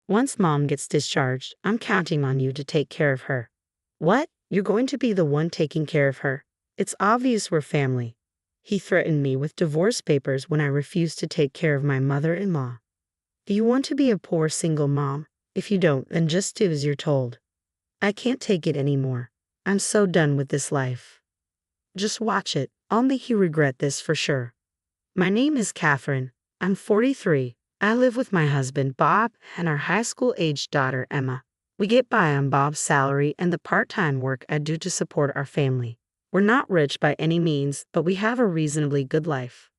Once mom gets discharged, I'm counting on you to take care of her. What? You're going to be the one taking care of her? It's obvious we're family. He threatened me with divorce papers when I refused to take care of my mother-in-law. Do you want to be a poor single mom? If you don't, then just do as you're told. I can't take it anymore. I'm so done with this life. Just watch it. I'll make you regret this for sure. My name is Catherine. I'm 43. I live with my husband, Bob, and our high school-aged daughter, Emma. We get by on Bob's salary and the part-time work I do to support our family. We're not rich by any means, but we have a reasonably good life.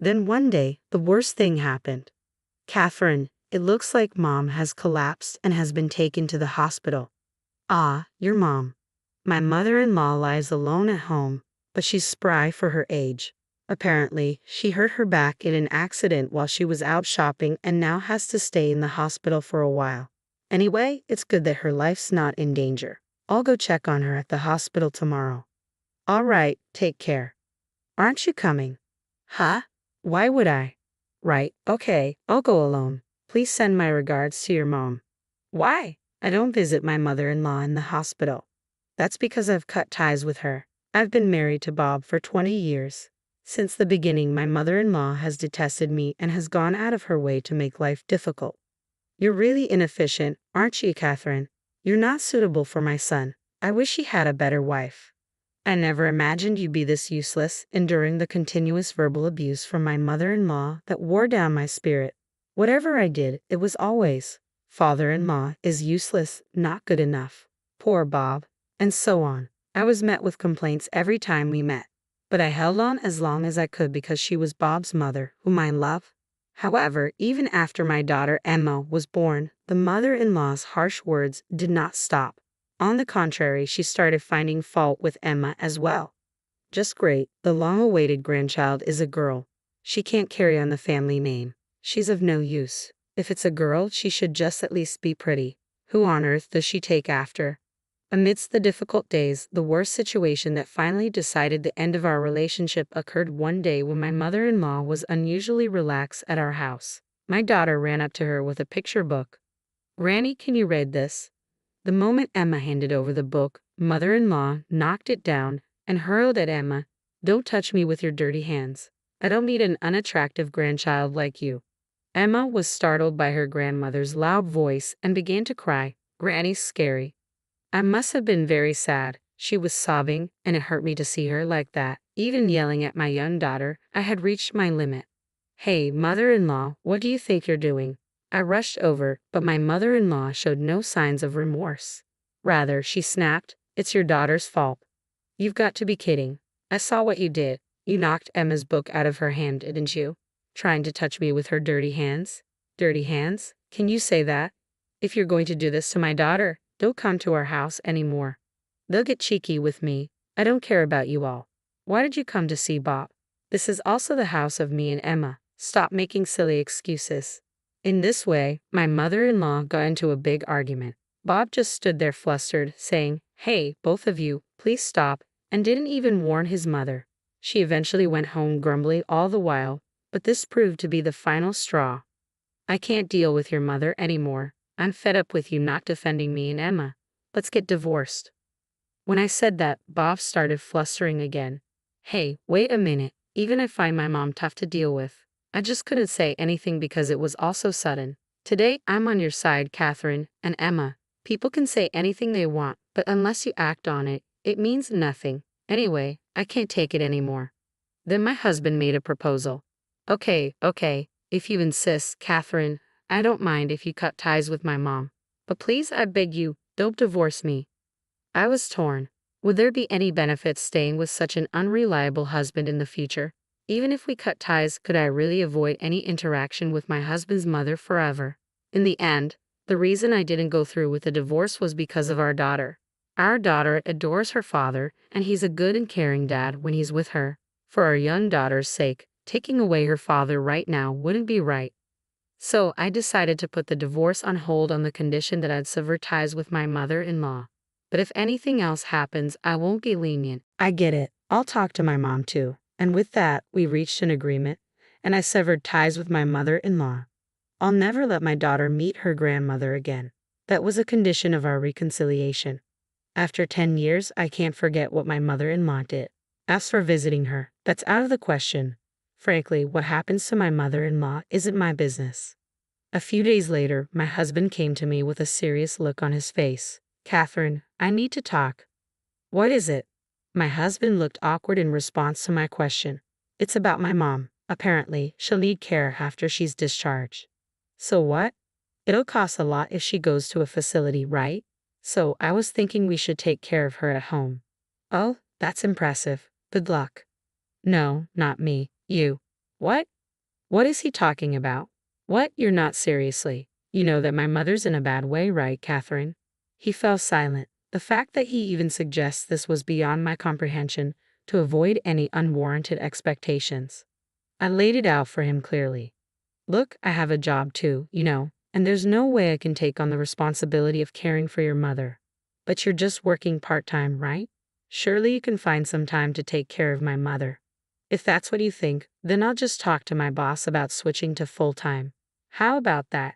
Then one day, the worst thing happened. Catherine, it looks like mom has collapsed and has been taken to the hospital. Ah, your mom. My mother-in-law lies alone at home, but she's spry for her age. Apparently, she hurt her back in an accident while she was out shopping and now has to stay in the hospital for a while. Anyway, it's good that her life's not in danger. I'll go check on her at the hospital tomorrow. All right, take care. Aren't you coming? Huh? Why would I? Right, okay, I'll go alone. Please send my regards to your mom. Why? I don't visit my mother-in-law in the hospital. That's because I've cut ties with her. I've been married to Bob for 20 years. Since the beginning, my mother-in-law has detested me and has gone out of her way to make life difficult. You're really inefficient, aren't you, Catherine? You're not suitable for my son. I wish he had a better wife. I never imagined you'd be this useless, enduring the continuous verbal abuse from my mother-in-law that wore down my spirit. Whatever I did, it was always, father-in-law is useless, not good enough. Poor Bob. And so on. I was met with complaints every time we met. But I held on as long as I could because she was Bob's mother, whom I love. However, even after my daughter Emma was born, the mother-in-law's harsh words did not stop. On the contrary, she started finding fault with Emma as well. Just great, the long-awaited grandchild is a girl. She can't carry on the family name. She's of no use. If it's a girl, she should just at least be pretty. Who on earth does she take after? Amidst the difficult days, the worst situation that finally decided the end of our relationship occurred one day when my mother-in-law was unusually relaxed at our house. My daughter ran up to her with a picture book. "Granny, can you read this?" The moment Emma handed over the book, mother-in-law knocked it down and hurled at Emma, "Don't touch me with your dirty hands. I don't need an unattractive grandchild like you." Emma was startled by her grandmother's loud voice and began to cry. "Granny's scary." I must have been very sad. She was sobbing, and it hurt me to see her like that. Even yelling at my young daughter, I had reached my limit. "Hey, mother-in-law, what do you think you're doing?" I rushed over, but my mother-in-law showed no signs of remorse. Rather, she snapped, "It's your daughter's fault. You've got to be kidding. I saw what you did. You knocked Emma's book out of her hand, didn't you? Trying to touch me with her dirty hands? Dirty hands? Can you say that? If you're going to do this to my daughter, don't come to our house anymore. They'll get cheeky with me. I don't care about you all. Why did you come to see Bob? This is also the house of me and Emma. Stop making silly excuses." In this way, my mother-in-law got into a big argument. Bob just stood there flustered, saying, "Hey, both of you, please stop," and didn't even warn his mother. She eventually went home grumbly all the while, but this proved to be the final straw. "I can't deal with your mother anymore. I'm fed up with you not defending me and Emma. Let's get divorced." When I said that, Bob started flustering again. "Hey, wait a minute. Even I find my mom tough to deal with. I just couldn't say anything because it was all so sudden. Today, I'm on your side, Catherine and Emma. People can say anything they want, but unless you act on it, it means nothing. Anyway, I can't take it anymore." Then my husband made a proposal. Okay, if you insist, Catherine, I don't mind if you cut ties with my mom. But please, I beg you, don't divorce me." I was torn. Would there be any benefits staying with such an unreliable husband in the future? Even if we cut ties, could I really avoid any interaction with my husband's mother forever? In the end, the reason I didn't go through with the divorce was because of our daughter. Our daughter adores her father, and he's a good and caring dad when he's with her. For our young daughter's sake, taking away her father right now wouldn't be right. So I decided to put the divorce on hold on the condition that I'd sever ties with my mother-in-law. But if anything else happens, I won't be lenient. I get it. I'll talk to my mom too. And with that, we reached an agreement, and I severed ties with my mother-in-law. I'll never let my daughter meet her grandmother again. That was a condition of our reconciliation. After 10 years, I can't forget what my mother-in-law did. As for visiting her, that's out of the question. Frankly, what happens to my mother-in-law isn't my business. A few days later, my husband came to me with a serious look on his face. Catherine, I need to talk. What is it? My husband looked awkward in response to my question. It's about my mom. Apparently, she'll need care after she's discharged. So what? It'll cost a lot if she goes to a facility, right? So I was thinking we should take care of her at home. Oh, that's impressive. Good luck. No, not me. You. What? What is he talking about? What? You're not seriously. You know that my mother's in a bad way, right, Catherine? He fell silent. The fact that he even suggests this was beyond my comprehension, to avoid any unwarranted expectations. I laid it out for him clearly. Look, I have a job too, and there's no way I can take on the responsibility of caring for your mother. But you're just working part-time, right? Surely you can find some time to take care of my mother. If that's what you think, then I'll just talk to my boss about switching to full-time. How about that?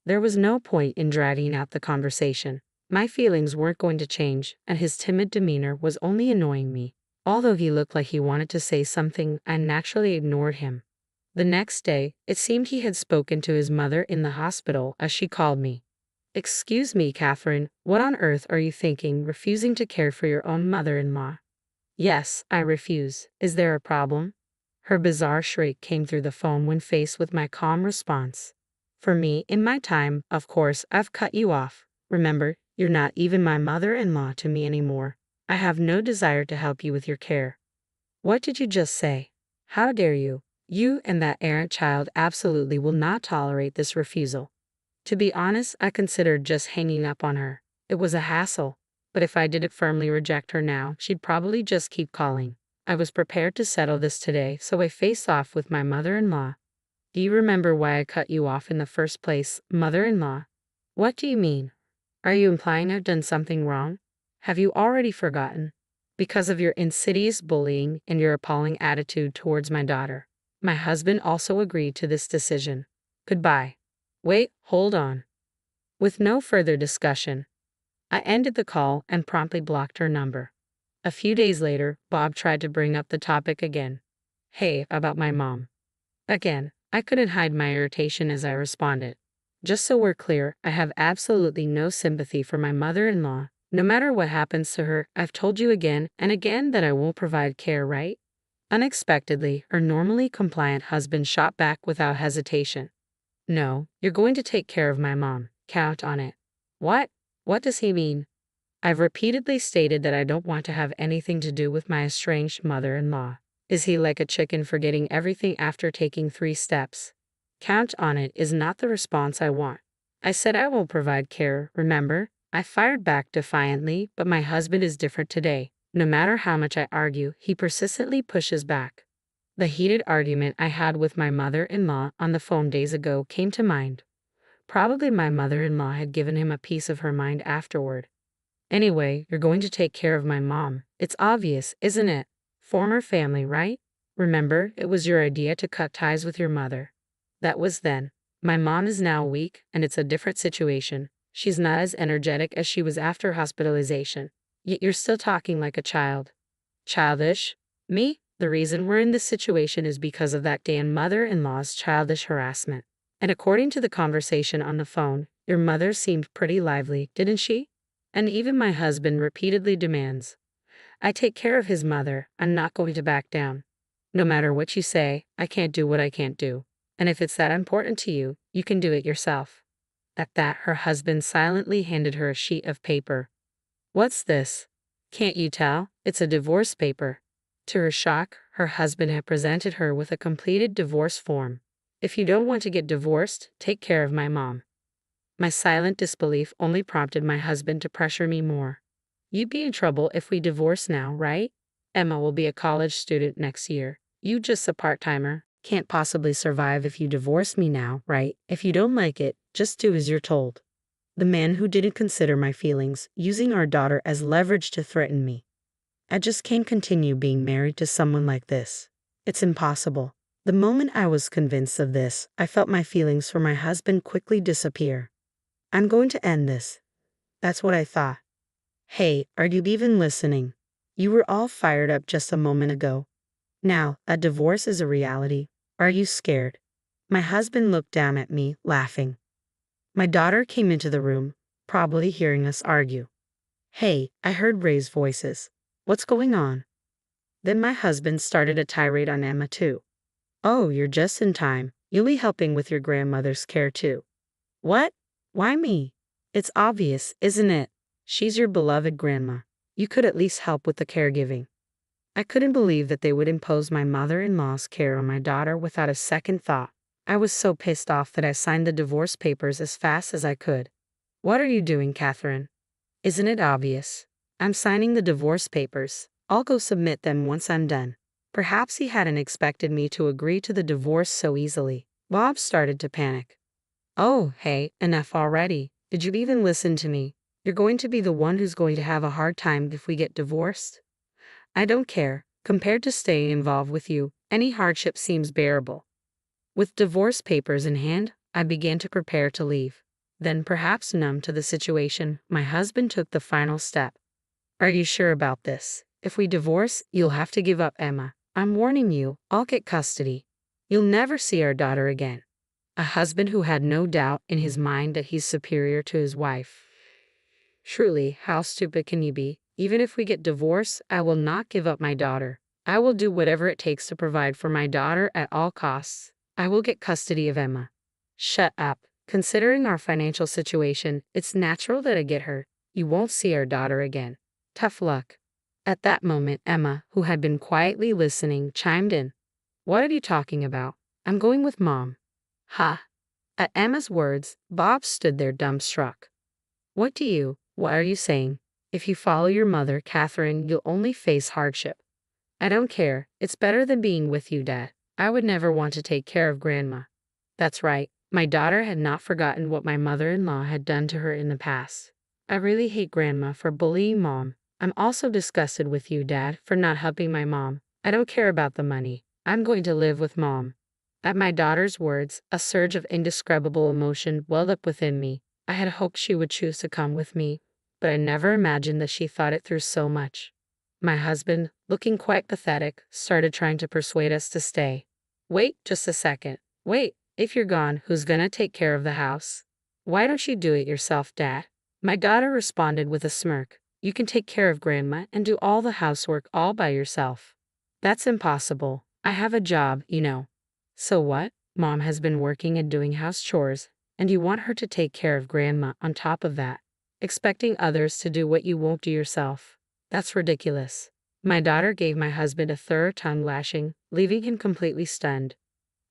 There was no point in dragging out the conversation. My feelings weren't going to change, and his timid demeanor was only annoying me. Although he looked like he wanted to say something, I naturally ignored him. The next day, it seemed he had spoken to his mother in the hospital as she called me. Excuse me, Catherine, what on earth are you thinking, refusing to care for your own mother-in-law? Yes, I refuse. Is there a problem? Her bizarre shriek came through the phone when faced with my calm response. For me, in my time, of course, I've cut you off. Remember, you're not even my mother-in-law to me anymore. I have no desire to help you with your care. What did you just say? How dare you? You and that errant child absolutely will not tolerate this refusal. To be honest, I considered just hanging up on her. It was a hassle. But if I didn't firmly reject her now, she'd probably just keep calling. I was prepared to settle this today, so I faced off with my mother-in-law. Do you remember why I cut you off in the first place, mother-in-law? What do you mean? Are you implying I've done something wrong? Have you already forgotten? Because of your insidious bullying and your appalling attitude towards my daughter. My husband also agreed to this decision. Goodbye. Wait, hold on. With no further discussion, I ended the call and promptly blocked her number. A few days later, Bob tried to bring up the topic again. Hey, about my mom. Again, I couldn't hide my irritation as I responded. Just so we're clear, I have absolutely no sympathy for my mother-in-law. No matter what happens to her, I've told you again and again that I won't provide care, right? Unexpectedly, her normally compliant husband shot back without hesitation. No, you're going to take care of my mom. Count on it. What? What does he mean? I've repeatedly stated that I don't want to have anything to do with my estranged mother-in-law. Is he like a chicken forgetting everything after taking 3 steps? Count on it is not the response I want. I said I will provide care, remember? I fired back defiantly, but my husband is different today. No matter how much I argue, he persistently pushes back. The heated argument I had with my mother-in-law on the phone days ago came to mind. Probably my mother-in-law had given him a piece of her mind afterward. Anyway, you're going to take care of my mom. It's obvious, isn't it? Former family, right? Remember, it was your idea to cut ties with your mother. That was then. My mom is now weak, and it's a different situation. She's not as energetic as she was after hospitalization. Yet you're still talking like a child. Childish? Me? The reason we're in this situation is because of that damn mother-in-law's childish harassment. And according to the conversation on the phone, your mother seemed pretty lively, didn't she? And even my husband repeatedly demands. I take care of his mother. I'm not going to back down. No matter what you say, I can't do what I can't do. And if it's that important to you, you can do it yourself. At that, her husband silently handed her a sheet of paper. What's this? Can't you tell? It's a divorce paper. To her shock, her husband had presented her with a completed divorce form. If you don't want to get divorced, take care of my mom. My silent disbelief only prompted my husband to pressure me more. You'd be in trouble if we divorce now, right? Emma will be a college student next year. You just a part-timer. Can't possibly survive if you divorce me now, right? If you don't like it, just do as you're told. The man who didn't consider my feelings, using our daughter as leverage to threaten me. I just can't continue being married to someone like this. It's impossible. The moment I was convinced of this, I felt my feelings for my husband quickly disappear. I'm going to end this. That's what I thought. Hey, are you even listening? You were all fired up just a moment ago. Now, a divorce is a reality. Are you scared? My husband looked down at me, laughing. My daughter came into the room, probably hearing us argue. Hey, I heard raised voices. What's going on? Then my husband started a tirade on Emma too. Oh, you're just in time. You'll be helping with your grandmother's care too. What? Why me? It's obvious, isn't it? She's your beloved grandma. You could at least help with the caregiving. I couldn't believe that they would impose my mother-in-law's care on my daughter without a second thought. I was so pissed off that I signed the divorce papers as fast as I could. What are you doing, Catherine? Isn't it obvious? I'm signing the divorce papers. I'll go submit them once I'm done. Perhaps he hadn't expected me to agree to the divorce so easily. Bob started to panic. Oh, hey, enough already. Did you even listen to me? You're going to be the one who's going to have a hard time if we get divorced. I don't care. Compared to staying involved with you, any hardship seems bearable. With divorce papers in hand, I began to prepare to leave. Then, perhaps numb to the situation, my husband took the final step. Are you sure about this? If we divorce, you'll have to give up Emma. I'm warning you, I'll get custody. You'll never see our daughter again. A husband who had no doubt in his mind that he's superior to his wife. Truly, how stupid can you be? Even if we get divorced, I will not give up my daughter. I will do whatever it takes to provide for my daughter at all costs. I will get custody of Emma. Shut up. Considering our financial situation, it's natural that I get her. You won't see our daughter again. Tough luck. At that moment, Emma, who had been quietly listening, chimed in. What are you talking about? I'm going with Mom. Ha! At Emma's words, Bob stood there dumbstruck. What are you saying? If you follow your mother, Catherine, you'll only face hardship. I don't care. It's better than being with you, Dad. I would never want to take care of Grandma. That's right. My daughter had not forgotten what my mother-in-law had done to her in the past. I really hate Grandma for bullying Mom. I'm also disgusted with you, Dad, for not helping my mom. I don't care about the money. I'm going to live with Mom. At my daughter's words, a surge of indescribable emotion welled up within me. I had hoped she would choose to come with me, but I never imagined that she thought it through so much. My husband, looking quite pathetic, started trying to persuade us to stay. Wait just a second. Wait, if you're gone, who's gonna take care of the house? Why don't you do it yourself, Dad? My daughter responded with a smirk. You can take care of Grandma and do all the housework all by yourself. That's impossible. I have a job, you know. So what? Mom has been working and doing house chores, and you want her to take care of Grandma on top of that, expecting others to do what you won't do yourself. That's ridiculous. My daughter gave my husband a thorough tongue lashing, leaving him completely stunned.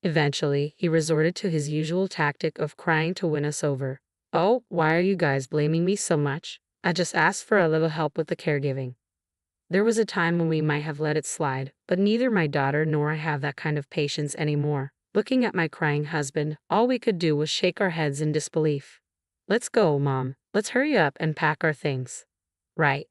Eventually, he resorted to his usual tactic of crying to win us over. Oh, why are you guys blaming me so much? I just asked for a little help with the caregiving. There was a time when we might have let it slide, but neither my daughter nor I have that kind of patience anymore. Looking at my crying husband, all we could do was shake our heads in disbelief. Let's go, Mom. Let's hurry up and pack our things. Right.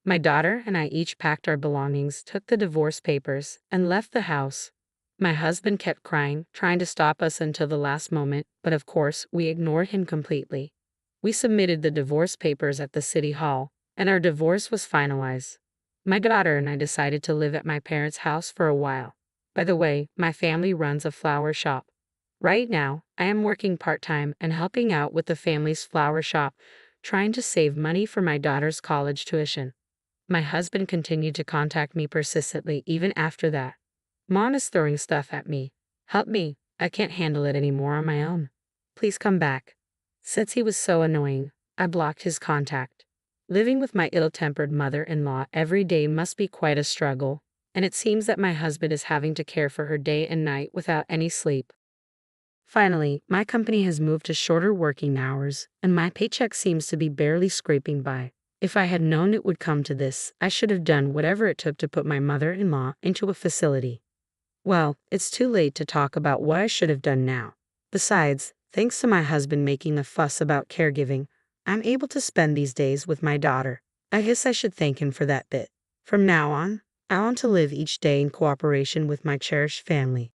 My daughter and I each packed our belongings, took the divorce papers, and left the house. My husband kept crying, trying to stop us until the last moment, but of course, we ignored him completely. We submitted the divorce papers at the city hall, and our divorce was finalized. My daughter and I decided to live at my parents' house for a while. By the way, my family runs a flower shop. Right now, I am working part-time and helping out with the family's flower shop, trying to save money for my daughter's college tuition. My husband continued to contact me persistently even after that. Mom is throwing stuff at me. Help me. I can't handle it anymore on my own. Please come back. Since he was so annoying, I blocked his contact. Living with my ill-tempered mother-in-law every day must be quite a struggle, and it seems that my husband is having to care for her day and night without any sleep. Finally, my company has moved to shorter working hours, and my paycheck seems to be barely scraping by. If I had known it would come to this, I should have done whatever it took to put my mother-in-law into a facility. Well, it's too late to talk about what I should have done now. Besides, thanks to my husband making a fuss about caregiving, I'm able to spend these days with my daughter. I guess I should thank him for that bit. From now on, I want to live each day in cooperation with my cherished family.